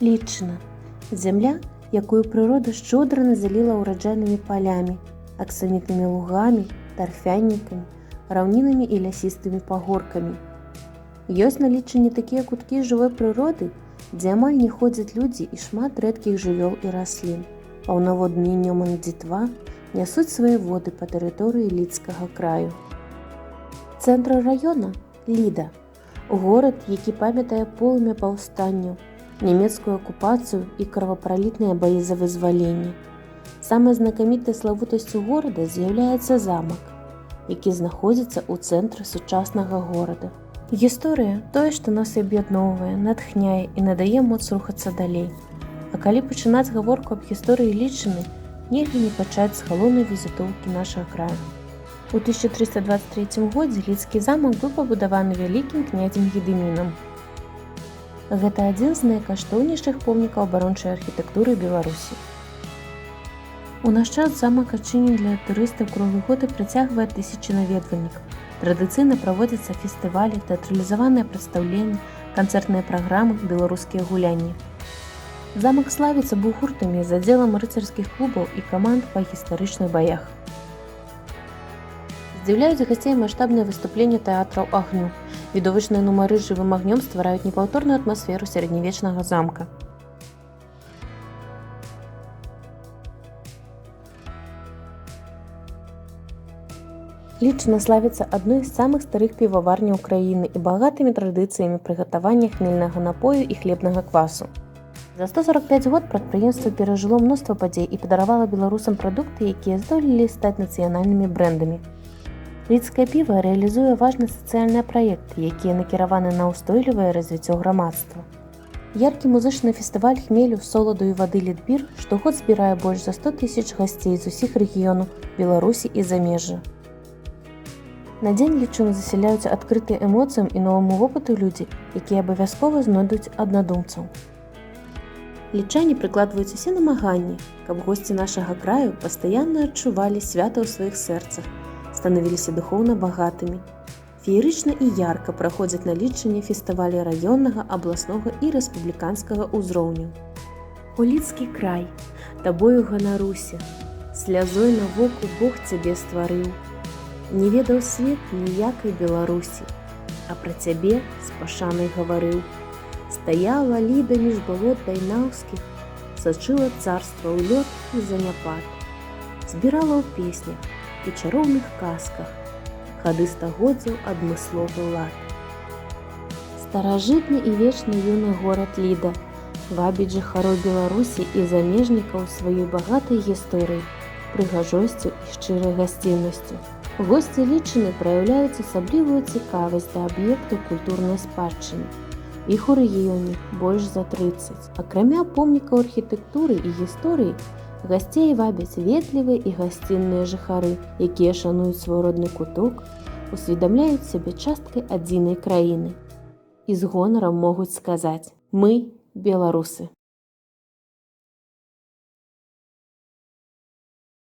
Літчына – зямля, якую прырода шчодра назяліла ўраджайнымі палямі, аксамітнымі лугамі, тарфянікамі, раўнінамі і лясістымі пагоркамі. Ёсць на Літчыне такія куткі жывой прыроды, дзе амаль не ходзяць людзі і шмат рэдкіх жывёл і раслін. Паўнаводныя Нёман і Дзітва нясуць свае воды па тэрыторыі Лідскага краю. Цэнтр раёна – Ліда, горад, які памятае полымя паўстанняў, нямецкую акупацыю і крывапралітныя баі за вызваленне. Самай знакамітай славутасцю горада з'яўляецца замак, які знаходзіцца ў цэнтры сучаснага горада. Гісторыя – тое, што нас аб'ядноўвае, натхняе і надае моц рухацца далей. А калі пачынаць гаворку аб гісторыі Літчыны, нельга не пачаць з галоўнай візітоўкі нашага краю. У 1323 годзе Лідскі замак быў пабудаваны вялікім князем Гедымінам. Гэта адзін з найкаштоўнейшых помнікаў абарончай архітэктуры Беларусі. У наш час замак адчынен для турыстаў круглы год і прыцягвае тысячы наведвальнікаў. Традыцыйна праводзяцца фестывалі, тэатралізаваныя прадстаўленні, канцэртныя праграмы, беларускія гулянні. Замак славіцца бугуртамі з аддзелам рыцарскіх клубаў і каманд па гістарычных баях. Здзіўляюць гасцей маштабныя выступленні тэатраў агню. Відовішчныя нумары з жывым агнём ствараюць непаўторную атмасферу сярэднявечнага замка. Літчына славіцца адной з самых старых піваварняў краіны і багатымі традыцыямі прыгатавання хмельнага напою і хлебнага квасу. За 145 год прадпрыемства перажыло мноства падзей і падаравала беларусам прадукты, якія здолелі стаць нацыянальнымі брэндамі. Лідскае піва рэалізуе важны сацыяльныя праекты, якія накіраваны на ўстойлівае развіццё грамадства. Яркі музычны фестываль хмелю, соладу і вады Лідбір штогод збірае больш за 100 000 гасцей з усіх рэгіёнаў Беларусі і замежжа. На дзень Літчыну засяляюцца адкрытыя эмоцыям і новаму вопыту людзі, якія абавязкова знойдуць аднадумцаў. Літчане прыкладваюць усе намаганні, каб госці нашага краю пастаянна адчувалі свята ў сваіх сэрцах, станавіліся духоўна багатымі. Феерычна і ярка праходзяць на Літчыне фестывалі раённага, абласнога і рэспубліканскага ўзроўню. О Лідскі край, табою ганаруся, слязой на воку Бог цябе стварыў. Не ведаў свет ніякай Беларусі, а пра цябе з пашанай гаварыў. Стаяла Ліда між балот дайнаўскіх, сачыла царства ў лёд і заняпад. Збірала ў песнях і чароўных казках хады стагоддзяў адмысловы лад. Старажытны і вечны юны горад Ліда вабіць жыхароў Беларусі і замежнікаў сваёй багатай гісторыяй, прыгажосцю і шчырай гасціннасцю. Госці Літчыны праяўляюць асаблівую цікавасць да аб'ектаў культурнай спадчыны. Іх у рэгіёне больш за 30. Акрамя помнікаў архітэктуры і гісторыі, гасцей вабяць ветлівыя і гасцінныя жыхары, якія шануюць свой родны куток, усведамляюць сябе часткай адзінай краіны. І з гонарам могуць сказаць: «Мы – беларусы».